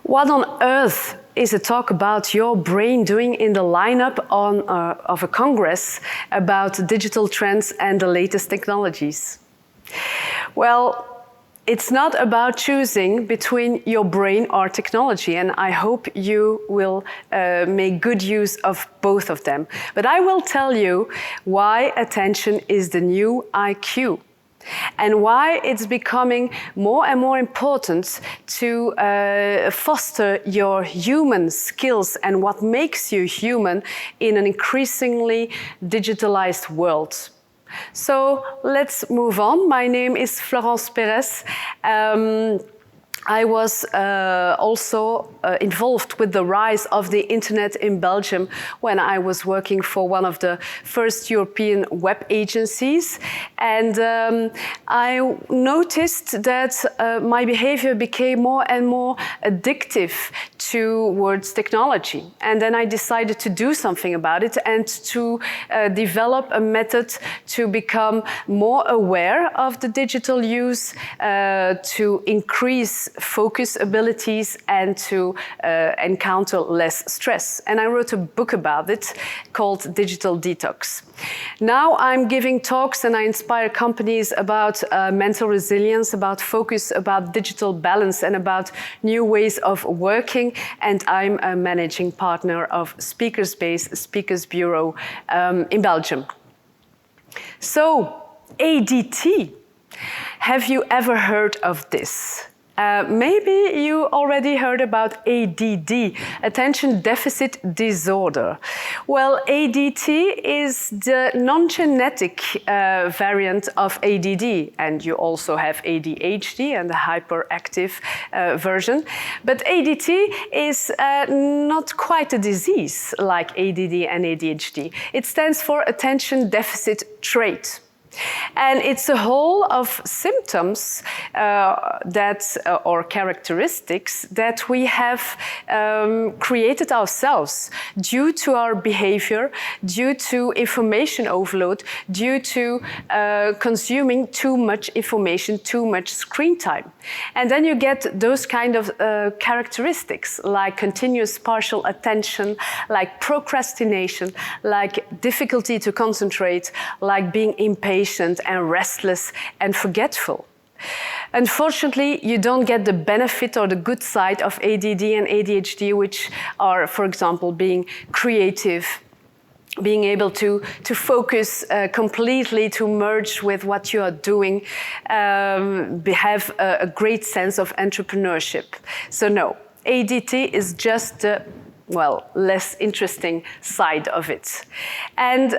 What on earth is a talk about your brain doing in the lineup of a congress about digital trends and the latest technologies? Well, it's not about choosing between your brain or technology, and I hope you will make good use of both of them. But I will tell you why attention is the new IQ, and why it's becoming more and more important to foster your human skills and what makes you human in an increasingly digitalized world. So let's move on. My name is Florence Pérès. I was also involved with the rise of the internet in Belgium when I was working for one of the first European web agencies. And I noticed that my behavior became more and more addictive towards technology. And then I decided to do something about it and to develop a method to become more aware of the digital use, to increase focus abilities and to encounter less stress. And I wrote a book about it called Digital Detox. Now I'm giving talks and I inspire companies about mental resilience, about focus, about digital balance and about new ways of working. And I'm a managing partner of Speakers Base Speakers Bureau in Belgium. So, ADT. Have you ever heard of this? Maybe you already heard about ADD, Attention Deficit Disorder. Well, ADT is the non-genetic variant of ADD, and you also have ADHD and the hyperactive version. But ADT is not quite a disease like ADD and ADHD. It stands for Attention Deficit Trait. And it's a whole of symptoms or characteristics that we have created ourselves due to our behavior, due to information overload, due to consuming too much information, too much screen time. And then you get those kind of characteristics like continuous partial attention, like procrastination, like difficulty to concentrate, like being impatient and restless and forgetful. Unfortunately, you don't get the benefit or the good side of ADD and ADHD, which are, for example, being creative, being able to focus completely, to merge with what you are doing, have a great sense of entrepreneurship. So no, ADT is just less interesting side of it. And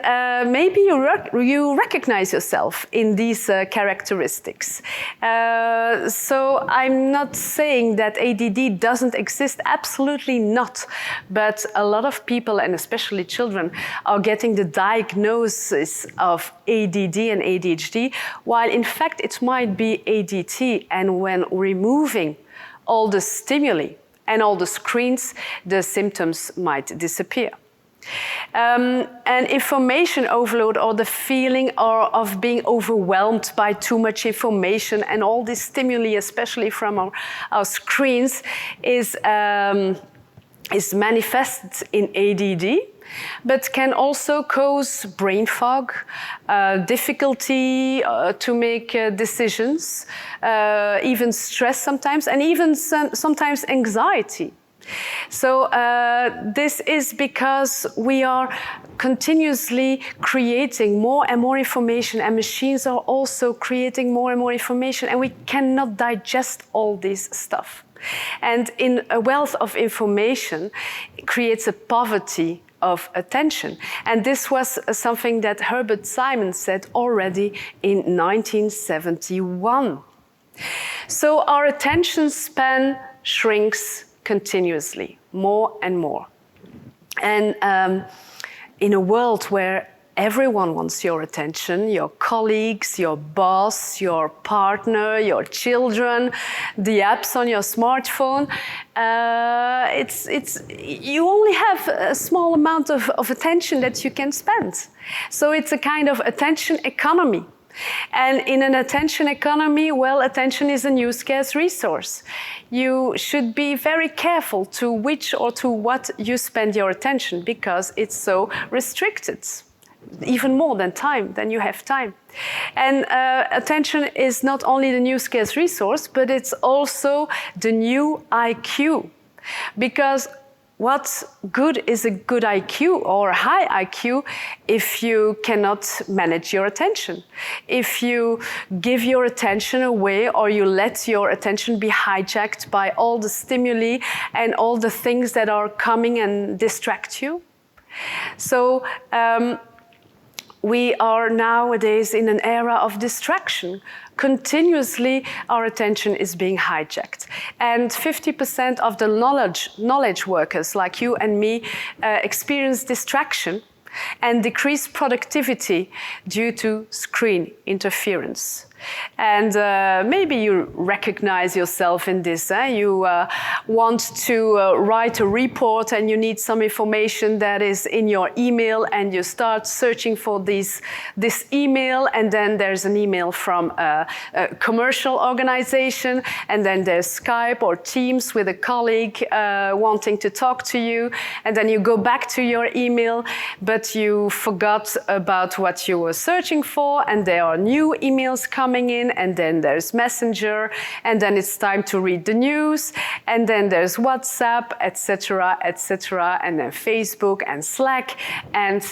maybe you recognize yourself in these characteristics. So I'm not saying that ADD doesn't exist, absolutely not. But a lot of people, and especially children, are getting the diagnosis of ADD and ADHD, while in fact it might be ADT. And when removing all the stimuli and all the screens, the symptoms might disappear. And information overload, or the feeling of being overwhelmed by too much information and all this stimuli, especially from our screens, is manifested in ADD, but can also cause brain fog, difficulty to make decisions, even stress sometimes, and even sometimes anxiety. So this is because we are continuously creating more and more information, and machines are also creating more and more information, and we cannot digest all this stuff. And in a wealth of information, it creates a poverty of attention. And this was something that Herbert Simon said already in 1971. So our attention span shrinks continuously, more and more. And in a world where everyone wants your attention, your colleagues, your boss, your partner, your children, the apps on your smartphone. You only have a small amount of attention that you can spend. So it's a kind of attention economy. And in an attention economy, well, attention is a new scarce resource. You should be very careful to which or to what you spend your attention because it's so restricted, even more than time, than you have time. And attention is not only the new scarce resource, but it's also the new IQ. Because what good is a good IQ or a high IQ if you cannot manage your attention? If you give your attention away or you let your attention be hijacked by all the stimuli and all the things that are coming and distract you? So we are nowadays in an era of distraction. Continuously, our attention is being hijacked. And 50% of the knowledge workers like you and me experience distraction and decreased productivity due to screen interference. And maybe you recognize yourself in this. You want to write a report and you need some information that is in your email and you start searching for this email, and then there's an email from a commercial organization, and then there's Skype or Teams with a colleague wanting to talk to you, and then you go back to your email, but you forgot about what you were searching for, and there are new emails coming in, and then there's Messenger, and then it's time to read the news, and then there's WhatsApp, etc., etc., and then Facebook and Slack, and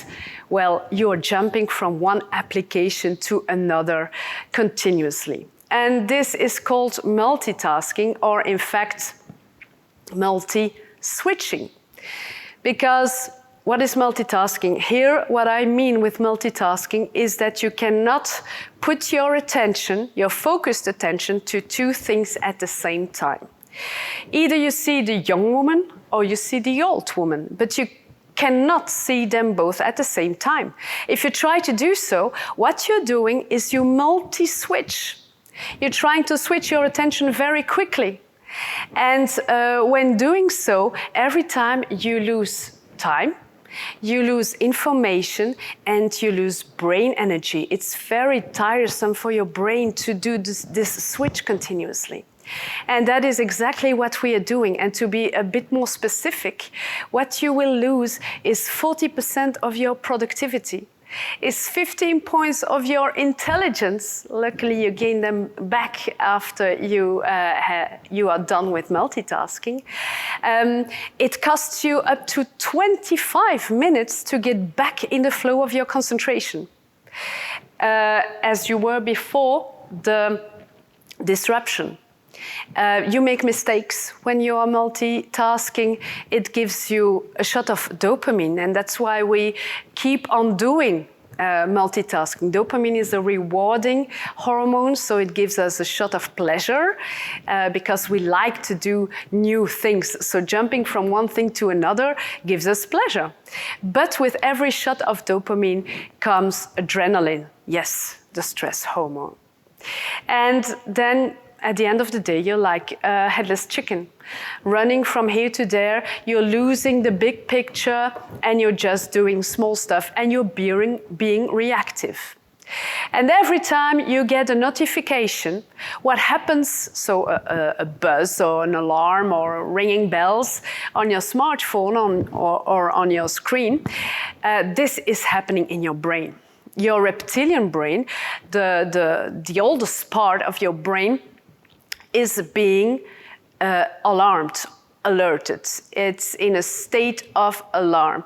well, you're jumping from one application to another continuously. And this is called multitasking, or in fact, multi-switching. Because what is multitasking? Here, what I mean with multitasking is that you cannot put your attention, your focused attention, to two things at the same time. Either you see the young woman or you see the old woman, but you cannot see them both at the same time. If you try to do so, what you're doing is you multi-switch. You're trying to switch your attention very quickly. And when doing so, every time you lose time, you lose information, and you lose brain energy. It's very tiresome for your brain to do this switch continuously. And that is exactly what we are doing. And to be a bit more specific, what you will lose is 40% of your productivity. It's 15 points of your intelligence. Luckily, you gain them back after you are done with multitasking. It costs you up to 25 minutes to get back in the flow of your concentration. As you were before the disruption. You make mistakes when you are multitasking. It gives you a shot of dopamine, and that's why we keep on doing multitasking. Dopamine is a rewarding hormone, so it gives us a shot of pleasure because we like to do new things. So jumping from one thing to another gives us pleasure. But with every shot of dopamine comes adrenaline. Yes, the stress hormone. And then at the end of the day, you're like a headless chicken, running from here to there. You're losing the big picture, and you're just doing small stuff, and you're being reactive. And every time you get a notification, what happens, so a buzz or an alarm or ringing bells on your smartphone or on your screen, this is happening in your brain. Your reptilian brain, the oldest part of your brain, is being alarmed, alerted. It's in a state of alarm.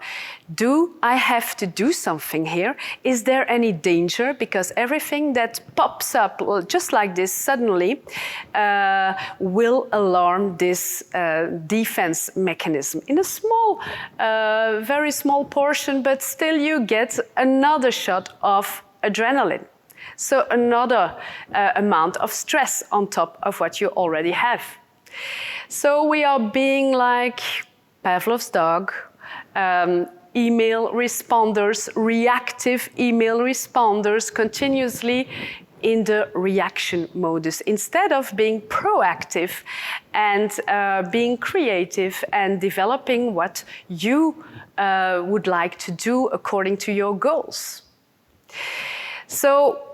Do I have to do something here? Is there any danger? Because everything that pops up, well, just like this suddenly, will alarm this defense mechanism in a small, very small portion, but still you get another shot of adrenaline. So another amount of stress on top of what you already have. So we are being like Pavlov's dog, email responders, reactive email responders, continuously in the reaction modus, instead of being proactive and being creative and developing what you would like to do according to your goals. So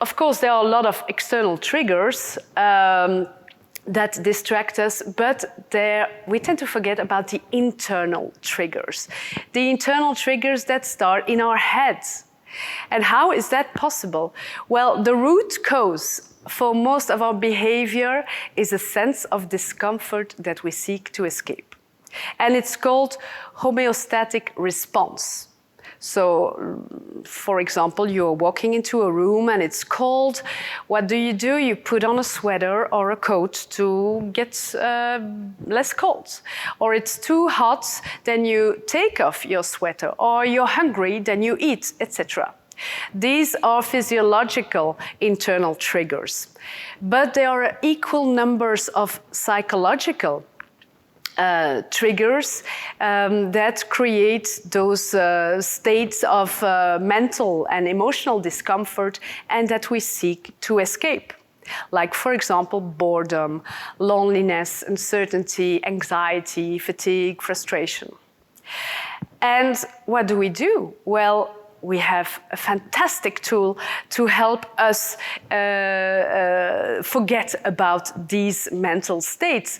of course, there are a lot of external triggers that distract us, but we tend to forget about the internal triggers. The internal triggers that start in our heads. And how is that possible? Well, the root cause for most of our behavior is a sense of discomfort that we seek to escape. And it's called homeostatic response. So, for example, you're walking into a room and it's cold. What do? You put on a sweater or a coat to get less cold. Or it's too hot, then you take off your sweater. Or you're hungry, then you eat, etc. These are physiological internal triggers. But there are equal numbers of psychological triggers that create those states of mental and emotional discomfort and that we seek to escape. Like, for example, boredom, loneliness, uncertainty, anxiety, fatigue, frustration. And what do? Well, we have a fantastic tool to help us forget about these mental states.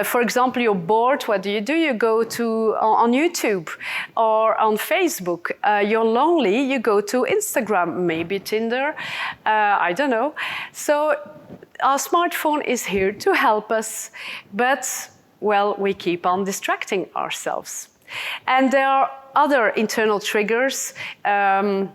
For example, you're bored, what do? You go on YouTube or on Facebook. You're lonely, you go to Instagram, maybe Tinder, I don't know. So our smartphone is here to help us, but, well, we keep on distracting ourselves. And there are other internal triggers, in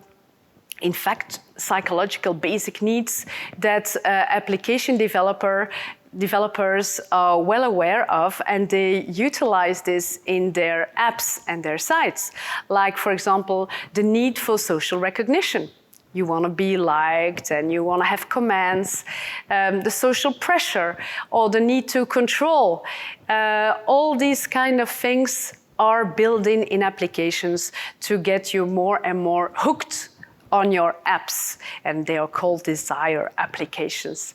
fact, psychological basic needs that application developers are well aware of, and they utilize this in their apps and their sites. Like, for example, the need for social recognition. You want to be liked and you want to have commands, the social pressure or the need to control. All these kind of things are built in applications to get you more and more hooked on your apps, and they are called desire applications.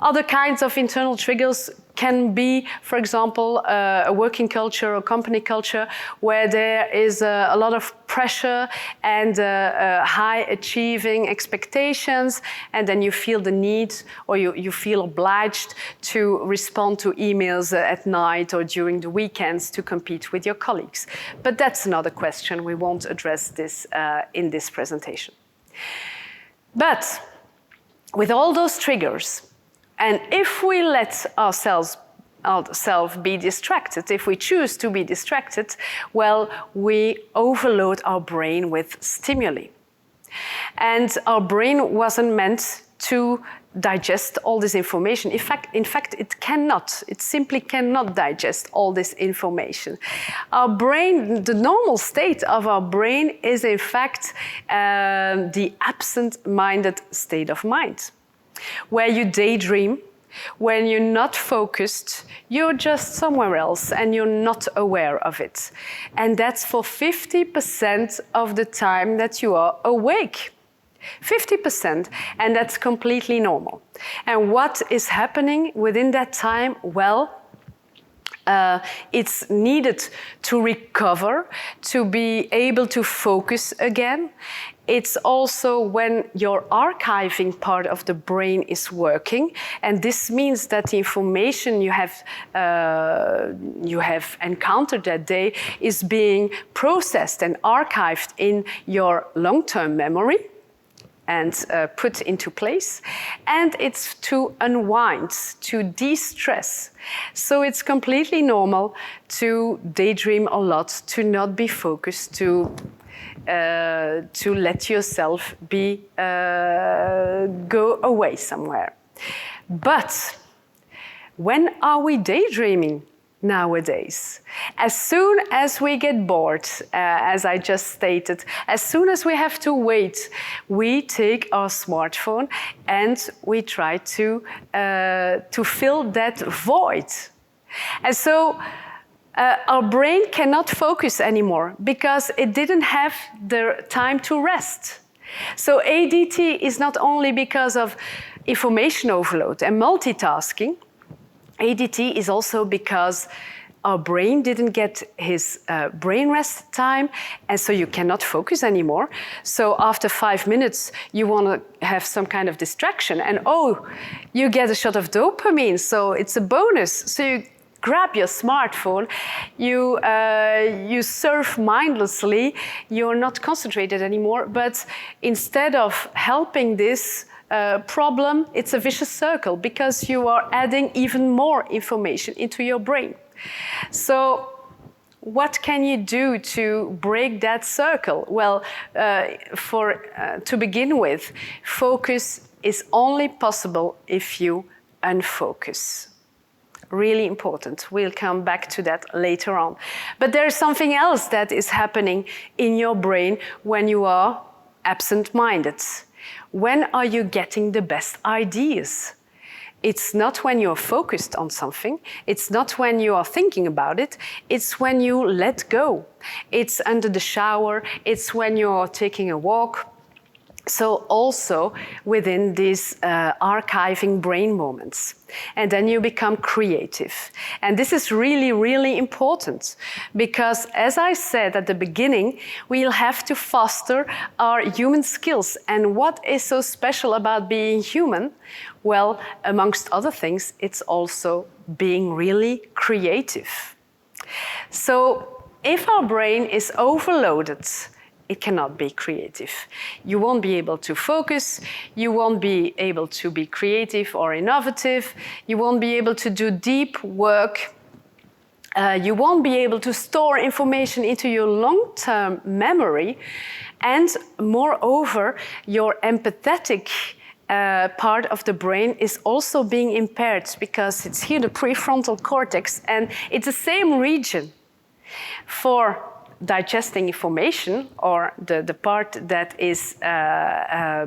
Other kinds of internal triggers can be, for example, a working culture or company culture where there is a lot of pressure and high achieving expectations, and then you feel the need or you feel obliged to respond to emails at night or during the weekends to compete with your colleagues. But that's another question. We won't address this in this presentation. But with all those triggers, and if we let ourselves be distracted, if we choose to be distracted, well, we overload our brain with stimuli. And our brain wasn't meant to digest all this information. In fact, it cannot. It simply cannot digest all this information. Our brain, the normal state of our brain is in fact the absent-minded state of mind, where you daydream. When you're not focused, you're just somewhere else and you're not aware of it. And that's for 50% of the time that you are awake. 50%, and that's completely normal. And what is happening within that time? Well, it's needed to recover, to be able to focus again. It's also when your archiving part of the brain is working, and this means that the information you have encountered that day is being processed and archived in your long-term memory and put into place, and it's to unwind, to de-stress. So it's completely normal to daydream a lot, to not be focused, to let yourself go away somewhere. But when are we daydreaming nowadays? As soon as we get bored, as I just stated, as soon as we have to wait, we take our smartphone and we try to fill that void. And so our brain cannot focus anymore because it didn't have the time to rest. So ADT is not only because of information overload and multitasking. ADT is also because our brain didn't get his brain rest time, and so you cannot focus anymore. So after 5 minutes, you want to have some kind of distraction, and oh, you get a shot of dopamine, so it's a bonus. So you grab your smartphone, you surf mindlessly, you're not concentrated anymore, but instead of helping this problem, it's a vicious circle because you are adding even more information into your brain. So what can you do to break that circle? Well, to begin with, focus is only possible if you unfocus. Really important. We'll come back to that later on. But there's something else that is happening in your brain when you are absent-minded. When are you getting the best ideas? It's not when you're focused on something. It's not when you are thinking about it. It's when you let go. It's under the shower. It's when you're taking a walk. So also within these archiving brain moments. And then you become creative. And this is really, really important because, as I said at the beginning, we'll have to foster our human skills. And what is so special about being human? Well, amongst other things, it's also being really creative. So if our brain is overloaded, it cannot be creative. You won't be able to focus, you won't be able to be creative or innovative, you won't be able to do deep work, you won't be able to store information into your long-term memory, and moreover, your empathetic part of the brain is also being impaired because it's here, the prefrontal cortex, and it's the same region for digesting information, or the part that is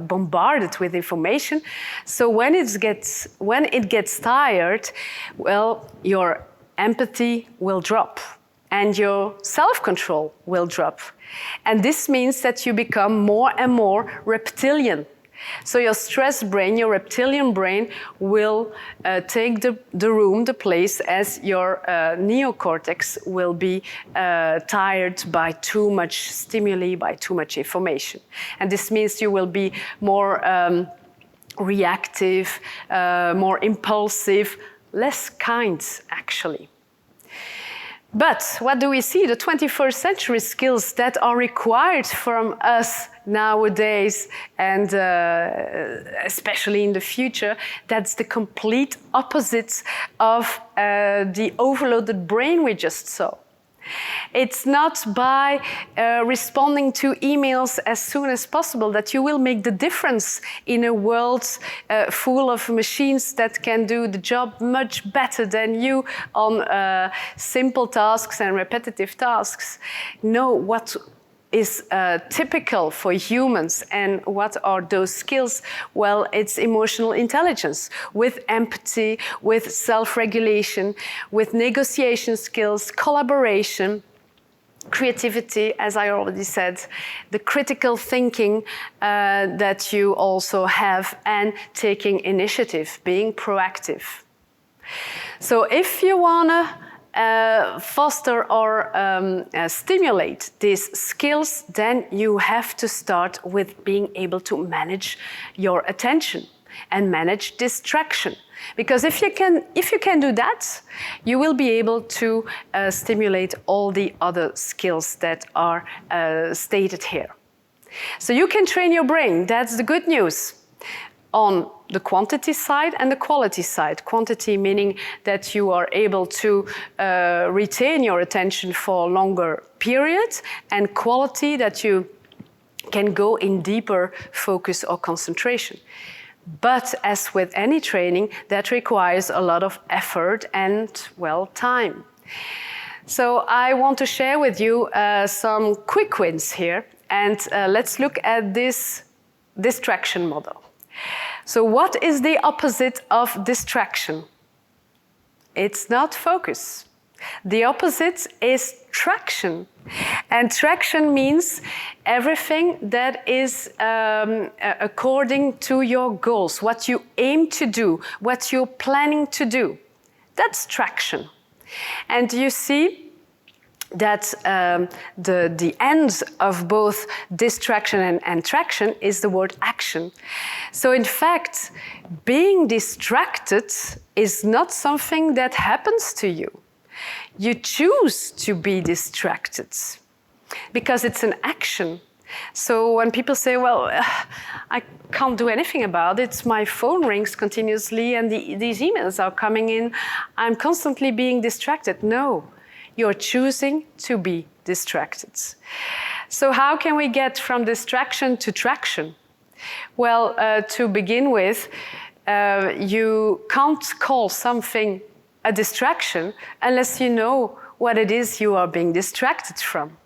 bombarded with information. So when it gets tired, well, your empathy will drop and your self-control will drop. And this means that you become more and more reptilian. So your stress brain, your reptilian brain, will take the place, as your neocortex will be tired by too much stimuli, by too much information. And this means you will be more reactive, more impulsive, less kind, actually. But what do we see? The 21st century skills that are required from us nowadays, and especially in the future, that's the complete opposite of the overloaded brain we just saw. It's not by responding to emails as soon as possible that you will make the difference in a world full of machines that can do the job much better than you on simple tasks and repetitive tasks. No, what is typical for humans, and what are those skills? Well, it's emotional intelligence with empathy, with self-regulation, with negotiation skills, collaboration, creativity, as I already said, the critical thinking that you also have, and taking initiative, being proactive. So if you wanna foster or stimulate these skills, then you have to start with being able to manage your attention and manage distraction. Because if you can do that, you will be able to stimulate all the other skills that are stated here. So you can train your brain, that's the good news, on the quantity side and the quality side. Quantity meaning that you are able to retain your attention for a longer period, and quality that you can go in deeper focus or concentration. But as with any training, that requires a lot of effort and, well, time. So I want to share with you some quick wins here, and let's look at this distraction model. So what is the opposite of distraction? It's not focus. The opposite is traction. And traction means everything that is according to your goals, what you aim to do, what you're planning to do. That's traction. And you see that the end of both distraction and traction is the word action. So in fact, being distracted is not something that happens to you. You choose to be distracted because it's an action. So when people say, well, I can't do anything about it, my phone rings continuously and these emails are coming in, I'm constantly being distracted. No, you're choosing to be distracted. So how can we get from distraction to traction? Well, to begin with, you can't call something a distraction unless you know what it is you are being distracted from.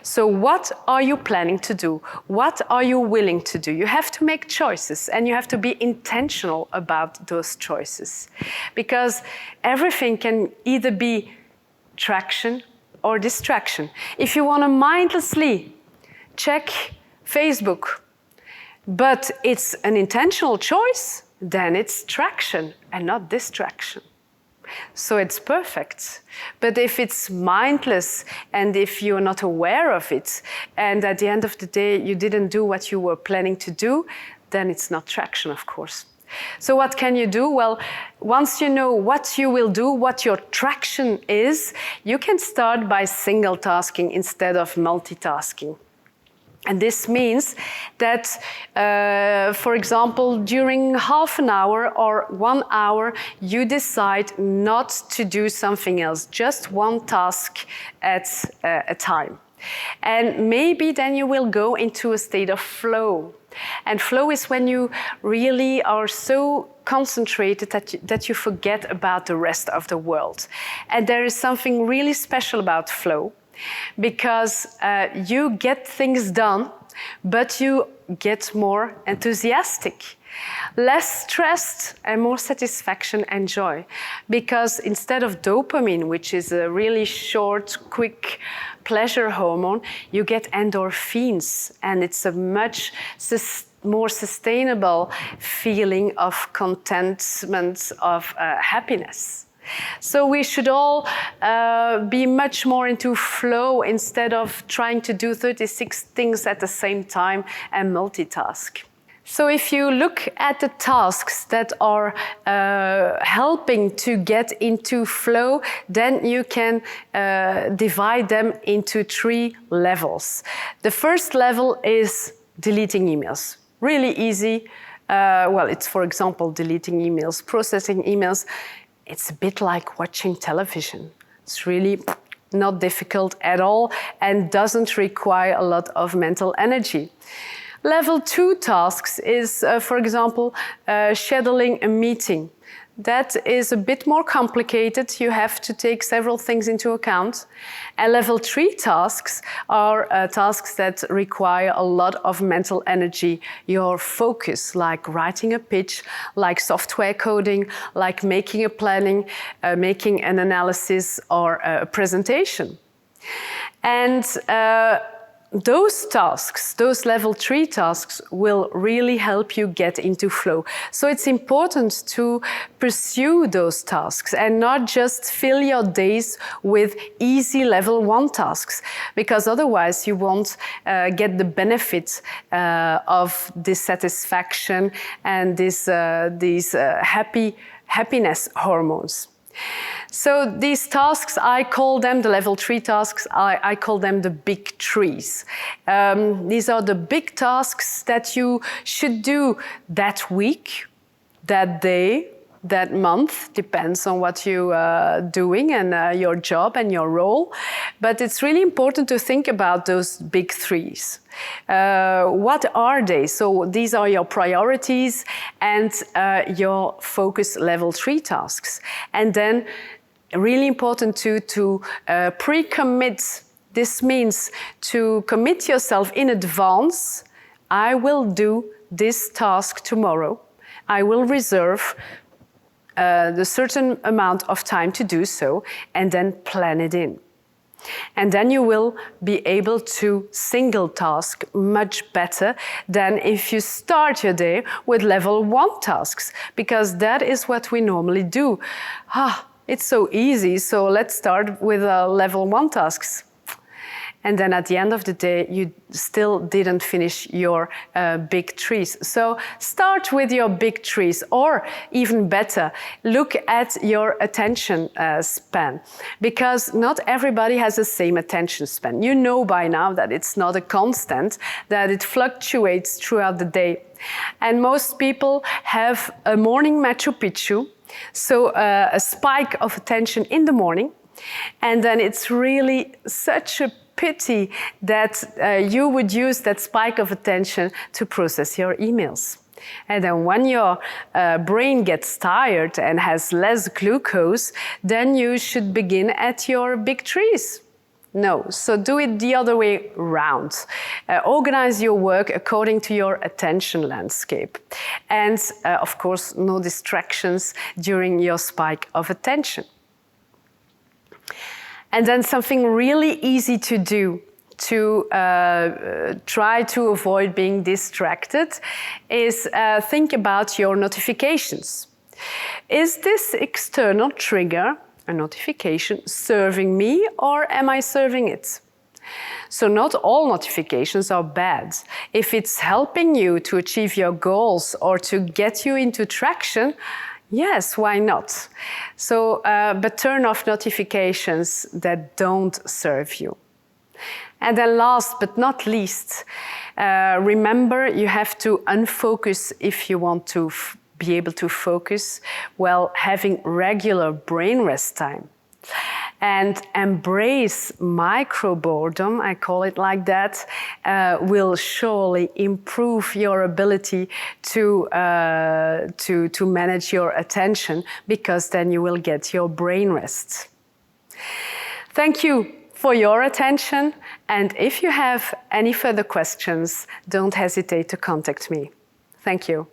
So what are you planning to do? What are you willing to do? You have to make choices and you have to be intentional about those choices. Because everything can either be traction or distraction. If you want to mindlessly check Facebook, but it's an intentional choice, then it's traction and not distraction. So it's perfect. But if it's mindless and if you're not aware of it, and at the end of the day you didn't do what you were planning to do, then it's not traction, of course. So what can you do? Well, once you know what you will do, what your traction is, you can start by single tasking instead of multitasking. And this means that, for example, during half an hour or 1 hour, you decide not to do something else, just one task at a time. And maybe then you will go into a state of flow. And flow is when you really are so concentrated that you forget about the rest of the world. And there is something really special about flow, because you get things done, but you get more enthusiastic, less stressed, and more satisfaction and joy. Because instead of dopamine, which is a really short, quick pleasure hormone, you get endorphins, and it's a much more sustainable feeling of contentment, of happiness. So we should all be much more into flow instead of trying to do 36 things at the same time and multitask. So if you look at the tasks that are helping to get into flow, then you can divide them into 3 levels. The first level is deleting emails. Really easy. Well, it's, for example, deleting emails, processing emails. It's a bit like watching television. It's really not difficult at all and doesn't require a lot of mental energy. Level 2 tasks is, for example, scheduling a meeting. That is a bit more complicated. You have to take several things into account. And level 3 tasks are tasks that require a lot of mental energy. Your focus, like writing a pitch, like software coding, like making a planning, making an analysis or a presentation. And those tasks, those level 3 tasks, will really help you get into flow. So it's important to pursue those tasks and not just fill your days with easy level 1 tasks, because otherwise you won't get the benefit of this satisfaction and these happiness hormones. So these tasks, I call them, the level 3 tasks, I call them the big trees. These are the big tasks that you should do that week, that day, that month, depends on what you are doing and your job and your role. But it's really important to think about those big threes. What are they? So these are your priorities and your focus level 3 tasks. And then really important to pre-commit. This means to commit yourself in advance. I will do this task tomorrow. I will reserve the certain amount of time to do so, and then plan it in. And then you will be able to single task much better than if you start your day with level 1 tasks, because that is what we normally do. it's so easy, so let's start with level 1 tasks. And then at the end of the day, you still didn't finish your big trees. So start with your big trees, or even better, look at your attention span, because not everybody has the same attention span. You know by now that it's not a constant, that it fluctuates throughout the day. And most people have a morning Machu Picchu, so a spike of attention in the morning, and then it's really such a pity that you would use that spike of attention to process your emails. And then when your brain gets tired and has less glucose, then you should begin at your big trees. No, so do it the other way round. Organize your work according to your attention landscape. And of course, no distractions during your spike of attention. And then something really easy to do to try to avoid being distracted is think about your notifications. Is this external trigger, a notification, serving me, or am I serving it? So not all notifications are bad. If it's helping you to achieve your goals or to get you into traction, yes, why not? So, but turn off notifications that don't serve you. And then last but not least, remember you have to unfocus if you want to be able to focus while having regular brain rest time. And embrace micro-boredom, I call it like that, will surely improve your ability to manage your attention, because then you will get your brain rest. Thank you for your attention, and if you have any further questions, don't hesitate to contact me. Thank you.